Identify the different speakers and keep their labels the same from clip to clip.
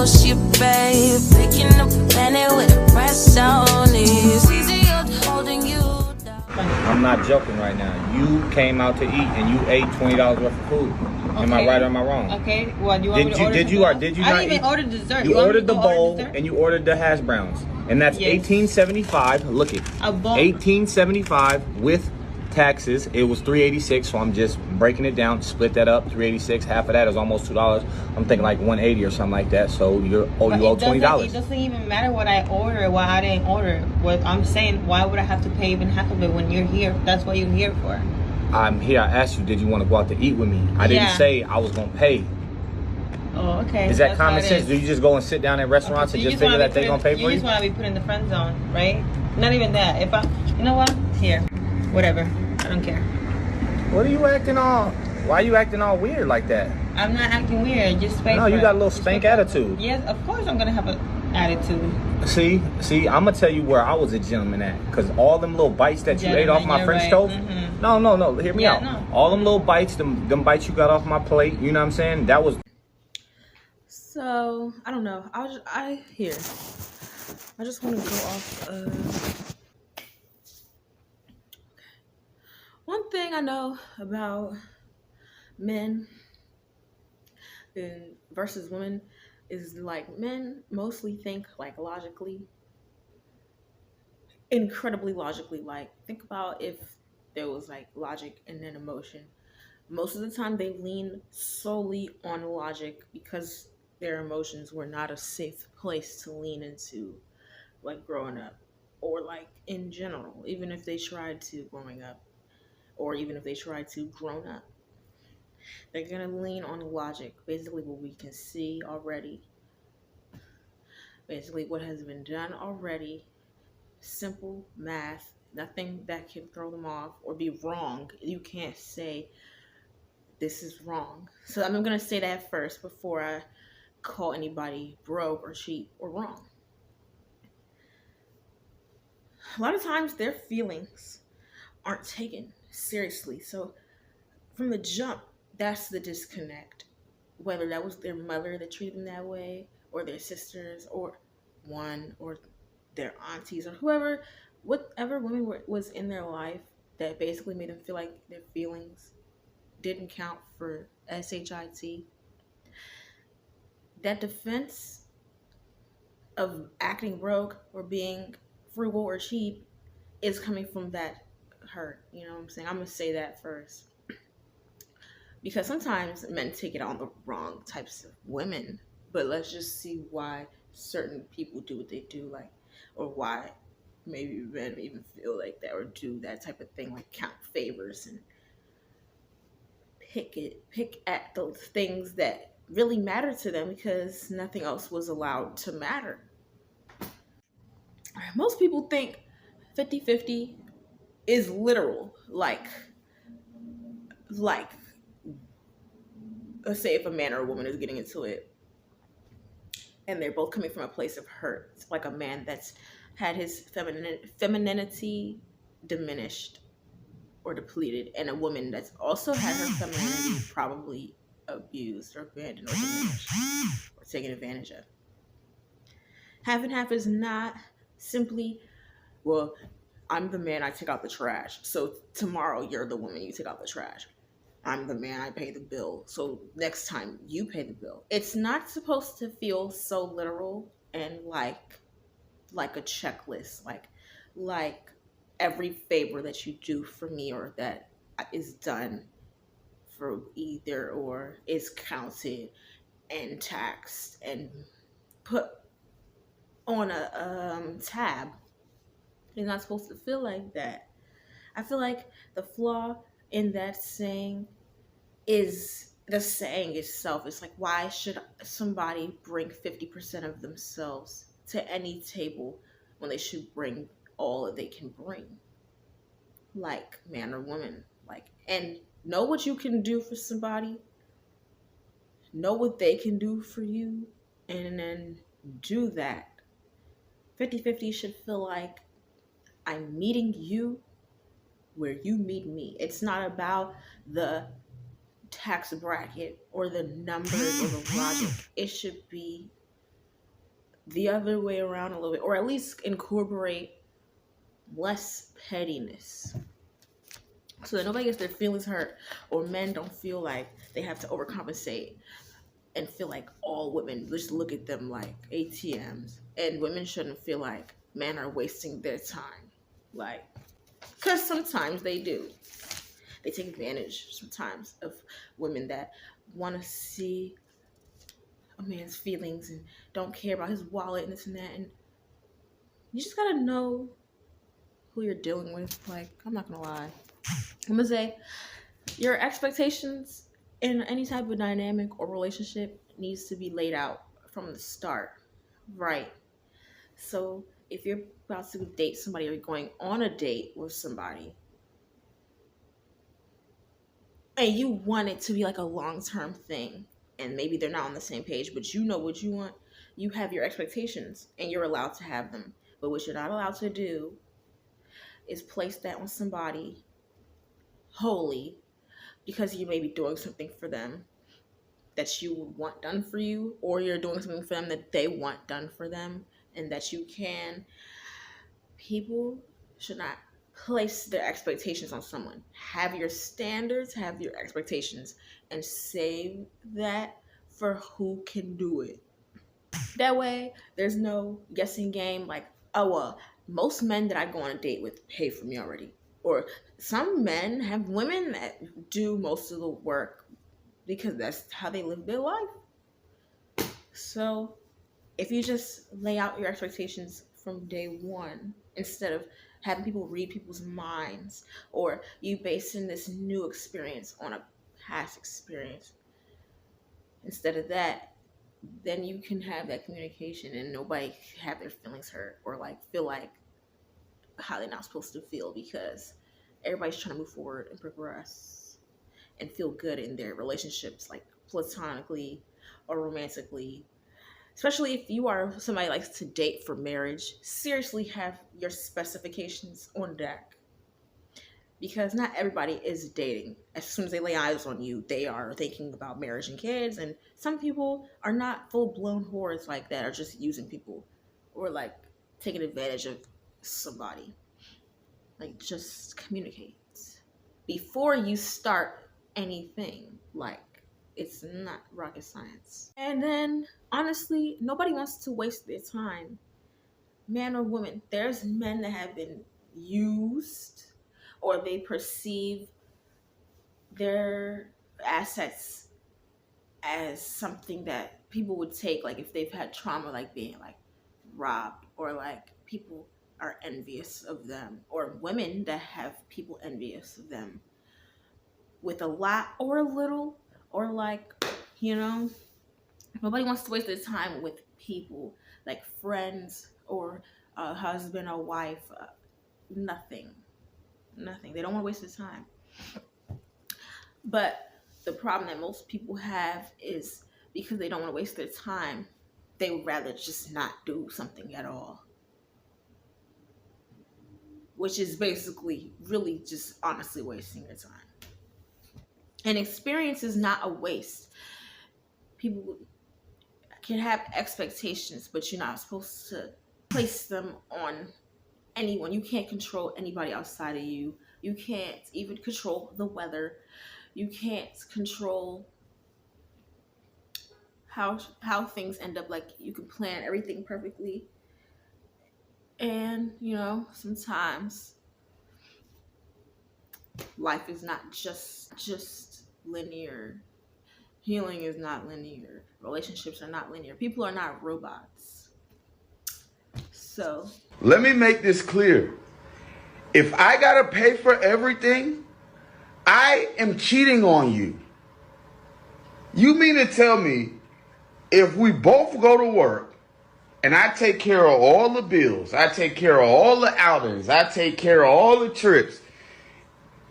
Speaker 1: know she babe. Picking up a planet with a press on it. It's easier holding you down.
Speaker 2: I'm not joking right now. You came out to eat and you ate $20 worth of food.
Speaker 3: Okay.
Speaker 2: Am I right or am I wrong?
Speaker 3: Okay. What, you want me to order
Speaker 2: did you
Speaker 3: something
Speaker 2: or
Speaker 3: else?
Speaker 2: did you
Speaker 3: I
Speaker 2: not
Speaker 3: didn't even
Speaker 2: eat?
Speaker 3: order dessert.
Speaker 2: You ordered the bowl
Speaker 3: dessert?
Speaker 2: and you ordered the hash browns. And that's
Speaker 3: Yes.
Speaker 2: $18.75. Look it.
Speaker 3: A bowl.
Speaker 2: $18.75 with taxes. It was $3.86, so I'm just breaking it down. Split that up. $3.86. Half of that is almost $2. I'm thinking like $1.80 or something like that. So you owe $20.
Speaker 3: It doesn't even matter what I order, why I didn't order. What I'm saying, why would I have to pay even half of it when you're here? That's what you're here for.
Speaker 2: I'm here. I asked you, did you want to go out to eat with me? I didn't say I was gonna pay.
Speaker 3: Oh, okay.
Speaker 2: Is that common sense? Do you just go and sit down at restaurants and just figure that they're gonna pay for you?
Speaker 3: You just want to be put in the friend zone, right? Not even that. If you know what? Here, whatever. I don't care.
Speaker 2: What are you acting all? Why are you acting all weird like that?
Speaker 3: I'm not acting weird. Just pay.
Speaker 2: No, you got a little stank attitude.
Speaker 3: Yes, of course I'm gonna have an attitude.
Speaker 2: See, I'm gonna tell you where I was a gentleman at, cause all them little bites that you ate off my French toast. No, hear me out. No. All them little bites, them bites you got off my plate. You know what I'm saying? That was.
Speaker 4: So I don't know. I just want to go off. One thing I know about men versus women is like men mostly think like logically, incredibly logically. Like think about if there was like logic and then emotion. Most of the time they lean solely on logic because their emotions were not a safe place to lean into, like growing up, or like in general, even if they tried to growing up, or even if they tried to grown up. They're gonna lean on logic, basically what we can see already, basically what has been done already, simple math, nothing that can throw them off or be wrong. You can't say this is wrong. So I'm gonna say that first before I call anybody broke or cheap or wrong. A lot of times their feelings aren't taken seriously. So from the jump, that's the disconnect. Whether that was their mother that treated them that way, or their sisters, or their aunties, or whatever woman was in their life that basically made them feel like their feelings didn't count for SHIT. That defense of acting broke or being frugal or cheap is coming from that hurt. You know what I'm saying? I'm going to say that first. Because sometimes men take it on the wrong types of women. But let's just see why certain people do what they do, like, or why maybe men even feel like that or do that type of thing, like count favors and pick at those things that really matter to them because nothing else was allowed to matter. Most people think 50-50 is literal, like let's say if a man or a woman is getting into it and they're both coming from a place of hurt. It's like a man that's had his femininity diminished or depleted, and a woman that's also had her femininity probably abused or abandoned or diminished or taken advantage of. Half and half is not simply, well, I'm the man, I take out the trash. So tomorrow you're the woman, you take out the trash. I'm the man, I pay the bill. So next time you pay the bill. It's not supposed to feel so literal and like a checklist, like every favor that you do for me or that is done for either or is counted and taxed and put on a tab. It's not supposed to feel like that. I feel like the flaw in that saying is the saying itself. It's like, why should somebody bring 50% of themselves to any table when they should bring all that they can bring? Like man or woman. And know what you can do for somebody. Know what they can do for you. And then do that. 50-50 should feel like I'm meeting you where you meet me. It's not about the tax bracket or the numbers or the logic. It should be the other way around a little bit, or at least incorporate less pettiness so that nobody gets their feelings hurt, or men don't feel like they have to overcompensate and feel like all women just look at them like ATMs, and women shouldn't feel like men are wasting their time, like, because sometimes they do. They take advantage sometimes of women that want to see a man's feelings and don't care about his wallet and this and that. And you just gotta know who you're dealing with. Like, I'm not gonna lie. I'm gonna say your expectations in any type of dynamic or relationship needs to be laid out from the start, right? So if you're about to date somebody or you're going on a date with somebody and you want it to be like a long-term thing, and maybe they're not on the same page, but you know what you want, you have your expectations and you're allowed to have them. But what you're not allowed to do is place that on somebody wholly because you may be doing something for them that you would want done for you, or you're doing something for them that they want done for them and that you can. People should not place their expectations on someone. Have your standards, have your expectations, and save that for who can do it. That way, there's no guessing game like, oh, well, most men that I go on a date with pay for me already. Or some men have women that do most of the work because that's how they live their life. So if you just lay out your expectations from day one instead of having people read people's minds, or you basing this new experience on a past experience, instead of that, then you can have that communication and nobody have their feelings hurt or like feel like how they're not supposed to feel, because everybody's trying to move forward and progress and feel good in their relationships, like platonically or romantically. Especially if you are somebody who likes to date for marriage, seriously have your specifications on deck. Because not everybody is dating. As soon as they lay eyes on you, they are thinking about marriage and kids. And some people are not full-blown whores like that, are just using people or like taking advantage of somebody. Like, just communicate before you start anything. Like, it's not rocket science. And then, honestly, nobody wants to waste their time, man or woman. There's men that have been used, or they perceive their assets as something that people would take, like if they've had trauma, like being like robbed, or like people are envious of them, or women that have people envious of them with a lot or a little, or like, you know, nobody wants to waste their time with people like friends or a husband or wife. Nothing. They don't want to waste their time. But the problem that most people have is because they don't want to waste their time, they would rather just not do something at all. Which is basically really just honestly wasting your time. And experience is not a waste. People can have expectations, but you're not supposed to place them on anyone. You can't control anybody outside of you. You can't even control the weather. You can't control how things end up. Like, you can plan everything perfectly, and you know, sometimes life is not just linear. Healing is not linear. Relationships are not linear. People are not robots. So
Speaker 5: let me make this clear. If I gotta pay for everything, I am cheating on you. You mean to tell me if we both go to work and I take care of all the bills, I take care of all the outings, I take care of all the trips,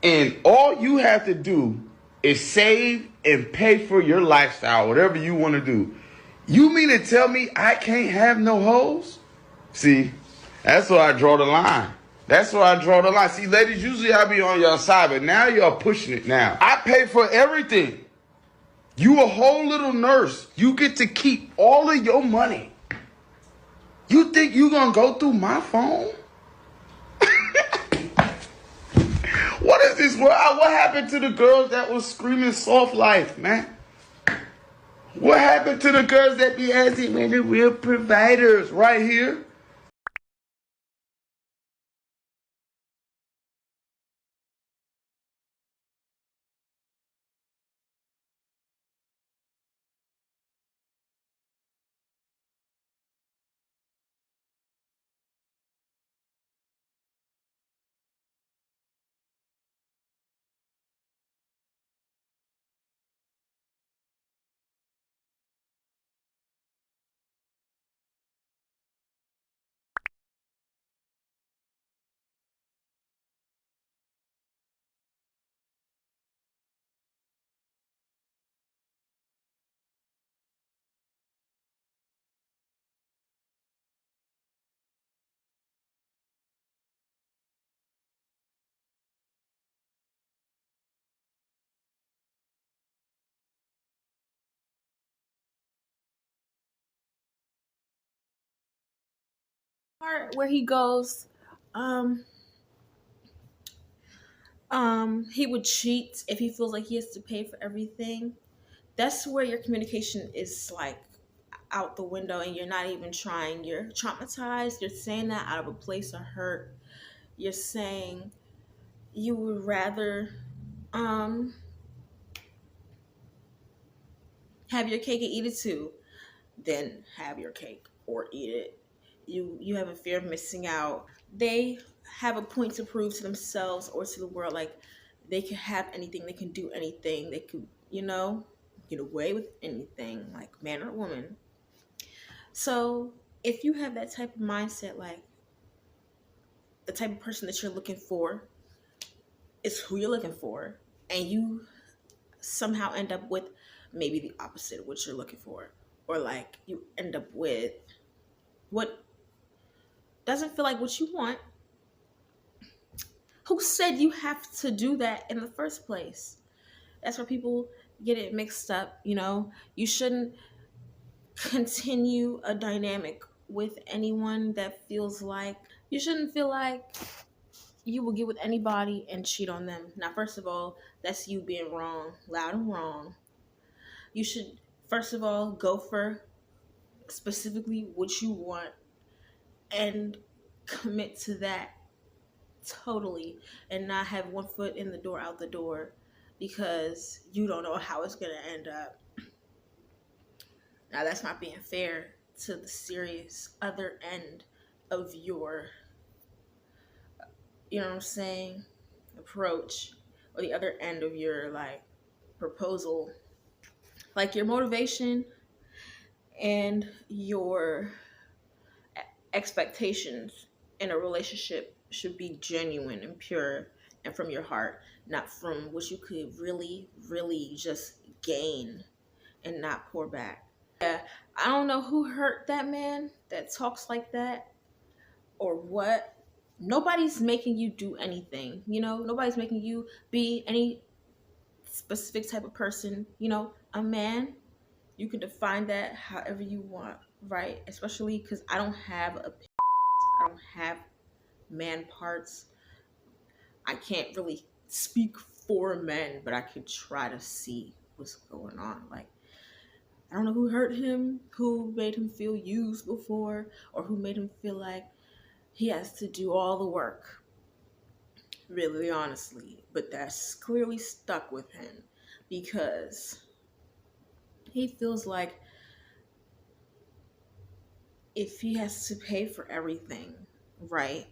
Speaker 5: and all you have to do is save and pay for your lifestyle, whatever you want to do, you mean to tell me I can't have no hoes? See, that's where I draw the line. See, ladies, usually I be on your side, but now y'all pushing it now. I pay for everything. You a whole little nurse. You get to keep all of your money. You think you gonna go through my phone? What is this? What happened to the girls that was screaming soft life, man? What happened to the girls that be asking, man, the real providers right here?
Speaker 4: Part where he goes, um, he would cheat if he feels like he has to pay for everything. That's where your communication is like out the window and you're not even trying. You're traumatized. You're saying that out of a place of hurt. You're saying you would rather um have your cake and eat it too than have your cake or eat it. You have a fear of missing out. They have a point to prove to themselves or to the world, like they can have anything, they can do anything, they could, get away with anything, like man or woman. So if you have that type of mindset, like the type of person that you're looking for is who you're looking for, and you somehow end up with maybe the opposite of what you're looking for, or like you end up with what doesn't feel like what you want, who said you have to do that in the first place? That's where people get it mixed up. You shouldn't continue a dynamic with anyone that feels like you shouldn't feel like you will get with anybody and cheat on them. Now, first of all, that's you being wrong, loud and wrong. You should, first of all, go for specifically what you want and commit to that totally, and not have one foot in the door, out the door, because you don't know how it's going to end up. Now, that's not being fair to the serious other end of your, you know what I'm saying, approach, or the other end of your like proposal. Like your motivation and your expectations in a relationship should be genuine and pure and from your heart, not from what you could really, really just gain and not pour back. Yeah, I don't know who hurt that man that talks like that or what. Nobody's making you do anything, nobody's making you be any specific type of person. A man, you can define that however you want, right? Especially because I don't have man parts. I can't really speak for men, but I could try to see what's going on. Like, I don't know who hurt him, who made him feel used before, or who made him feel like he has to do all the work, really honestly. But that's clearly stuck with him because he feels like if he has to pay for everything, right?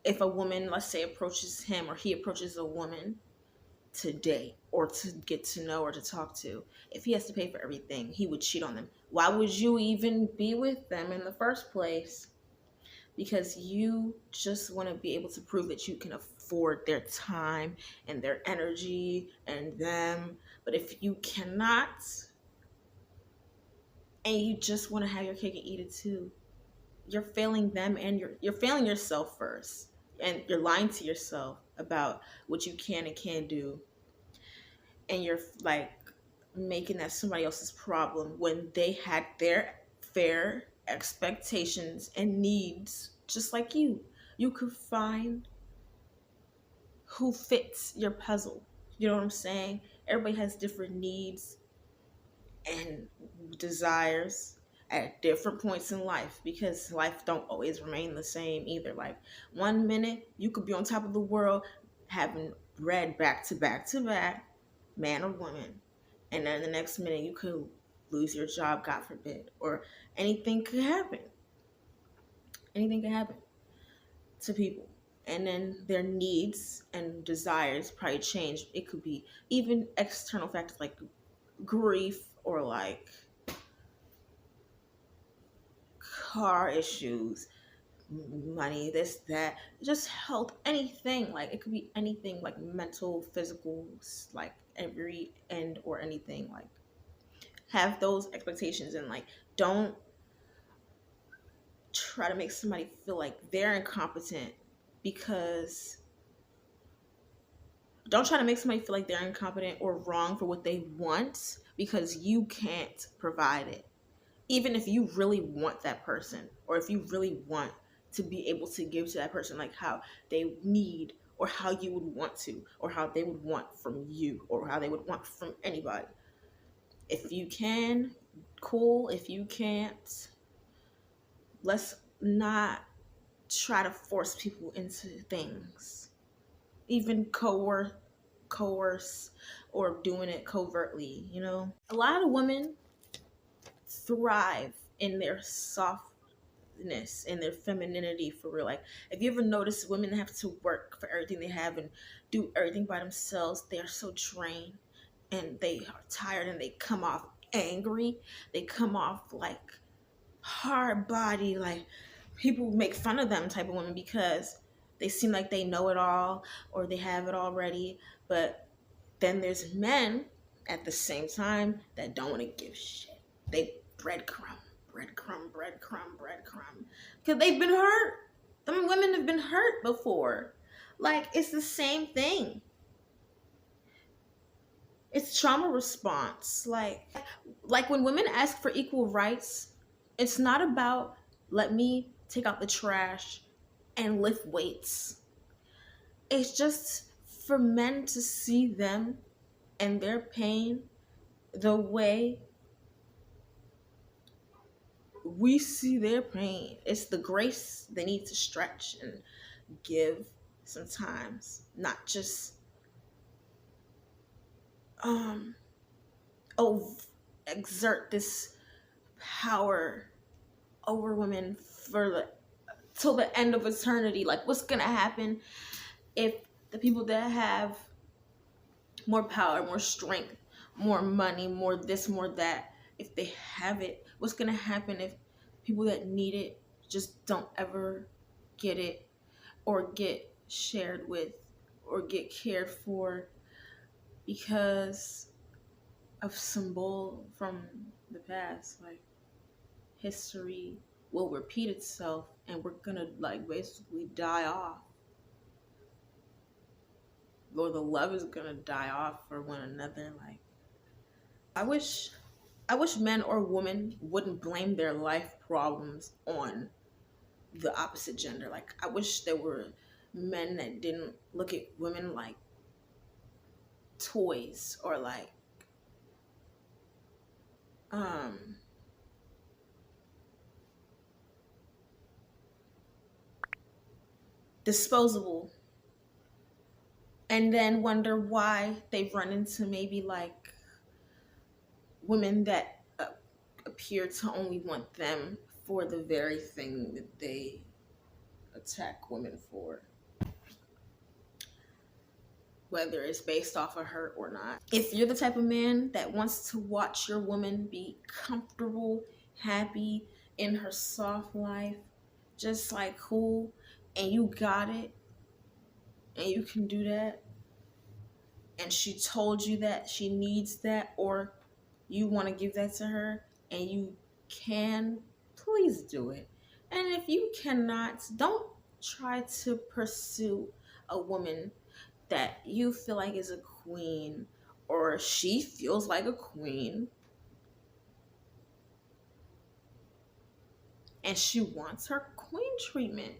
Speaker 4: If a woman, let's say, approaches him or he approaches a woman to date or to get to know or to talk to, if he has to pay for everything, he would cheat on them. Why would you even be with them in the first place? Because you just want to be able to prove that you can afford their time and their energy and them. But if you cannot, and you just want to have your cake and eat it too, you're failing them and you're failing yourself first, and you're lying to yourself about what you can and can't do, and you're like making that somebody else's problem when they had their fair expectations and needs just like you. You could find who fits your puzzle. You know what I'm saying? Everybody has different needs and desires at different points in life, because life don't always remain the same either. Like, one minute you could be on top of the world having bread back to back to back, man or woman, and then the next minute you could lose your job, god forbid, or anything could happen. Anything can happen to people, and then their needs and desires probably change. It could be even external factors like grief, or like car issues, money, this, that, just health, anything. Like, it could be anything, like mental, physical, like every end or anything. Like, have those expectations, and like, don't try to make somebody feel like they're incompetent, because don't try to make somebody feel like they're incompetent or wrong for what they want, because you can't provide it. Even if you really want that person, or if you really want to be able to give to that person like how they need, or how you would want to, or how they would want from you, or how they would want from anybody. If you can, cool. If you can't, let's not try to force people into things, even coerce, or doing it covertly. You know, a lot of women thrive in their softness and their femininity, for real. Like, if you ever notice, women have to work for everything they have and do everything by themselves, they are so drained, and they are tired, and they come off angry, they come off like hard body, like people make fun of them type of women, because they seem like they know it all, or they have it already. But then there's men at the same time that don't want to give shit. They breadcrumb, breadcrumb, breadcrumb, breadcrumb, because they've been hurt. Them women have been hurt before. Like, it's the same thing. It's trauma response. Like when women ask for equal rights, it's not about, let me take out the trash and lift weights. It's just for men to see them and their pain the way we see their pain. It's the grace they need to stretch and give sometimes, not just oh, exert this power over women for the till the end of eternity. Like, what's gonna happen if the people that have more power, more strength, more money, more this, more that, if they have it, what's gonna happen if people that need it just don't ever get it, or get shared with, or get cared for, because of some bull from the past? Like, history will repeat itself, and we're gonna like basically die off, or the love is gonna die off for one another. Like, I wish men or women wouldn't blame their life problems on the opposite gender. Like, I wish there were men that didn't look at women like toys, or like disposable, and then wonder why they've run into maybe like women that appear to only want them for the very thing that they attack women for, whether it's based off of hurt or not. If you're the type of man that wants to watch your woman be comfortable, happy in her soft life, just like cool, and you got it, and you can do that, and she told you that she needs that, or you want to give that to her, and you can, please do it. And if you cannot, don't try to pursue a woman that you feel like is a queen, or she feels like a queen. and she wants her queen treatment.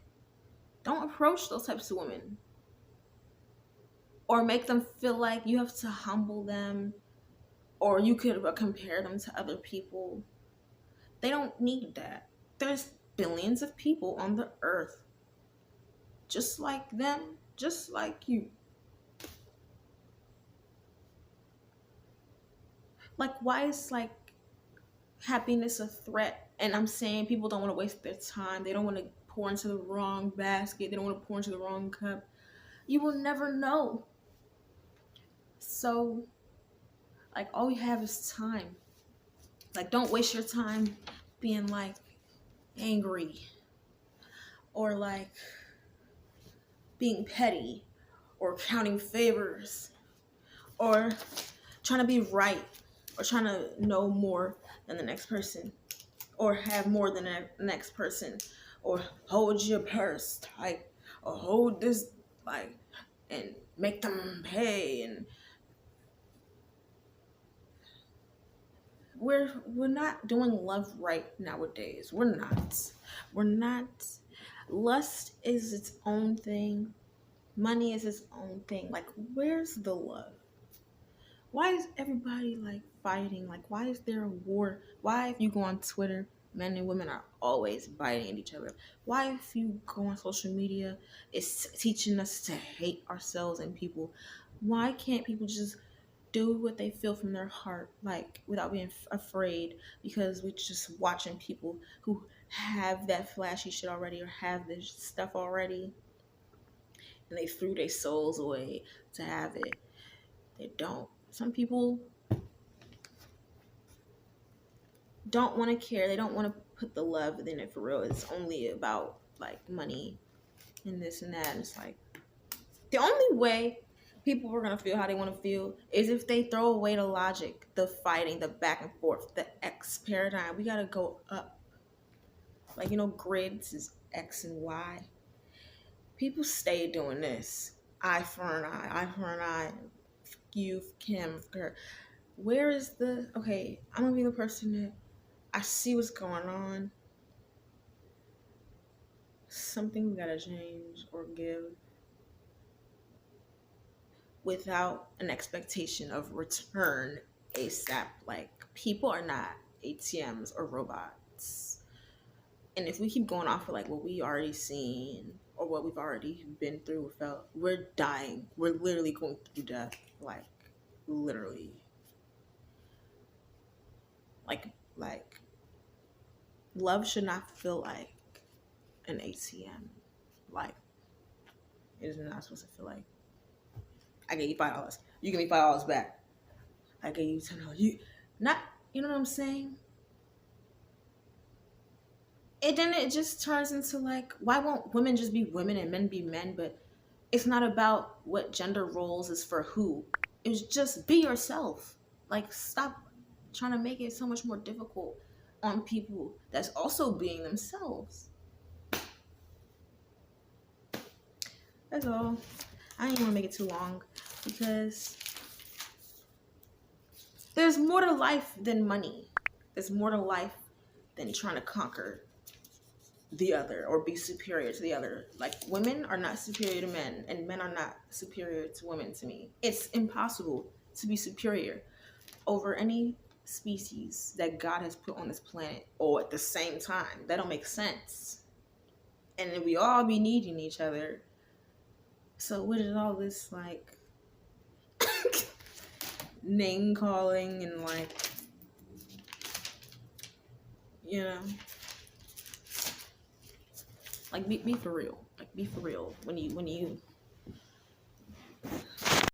Speaker 4: Don't approach those types of women or make them feel like you have to humble them or you could compare them to other people. They don't need that. There's billions of people on the earth just like them, just like you. Like, why is like happiness a threat? And I'm saying people don't want to waste their time. They don't want to pour into the wrong basket. They don't want to pour into the wrong cup. You will never know. So, like, all we have is time. Like, don't waste your time being like angry or like being petty or counting favors or trying to be right or trying to know more than the next person or have more than the next person or hold your purse tight or hold this like and make them pay. And we're not doing love right nowadays. We're not. Lust is its own thing. Money is its own thing. Like, where's the love? Why is everybody like fighting? Like, why is there a war? Why, if you go on Twitter, men and women are always biting at each other? Why, if you go on social media, it's teaching us to hate ourselves and people? Why can't people just do what they feel from their heart, like without being afraid? Because we're just watching people who have that flashy shit already or have this stuff already, and they threw their souls away to have it. They don't. Some people don't want to care. They don't want to put the love in it for real. It's only about like money and this and that. And it's like the only way people are gonna feel how they want to feel is if they throw away the logic, the fighting, the back and forth, the X paradigm. We gotta go up. Like, grids is X and Y. People stay doing this. Eye for an eye, eye for an eye. You, him, her. Where is the okay? I'm gonna be the person that I see what's going on. Something we gotta change or give without an expectation of return ASAP. Like, people are not ATMs or robots. And if we keep going off of like what we already seen or what we've already been through, felt, we're dying. We're literally going through death. Like, literally. Like love should not feel like an ATM. Like, it is not supposed to feel like I gave you $5. You give me $5 back. I gave you $10. You know what I'm saying? It just turns into like, why won't women just be women and men be men? But it's not about what gender roles is for who. It's just be yourself. Like, stop trying to make it so much more difficult on people that's also being themselves. That's all. I didn't want to make it too long because there's more to life than money. There's more to life than trying to conquer the other or be superior to the other. Like, women are not superior to men and men are not superior to women to me. It's impossible to be superior over any species that God has put on this planet or at the same time. That don't make sense. And we all be needing each other. So what is all this like name calling and like, like be for real. Like, be for real when you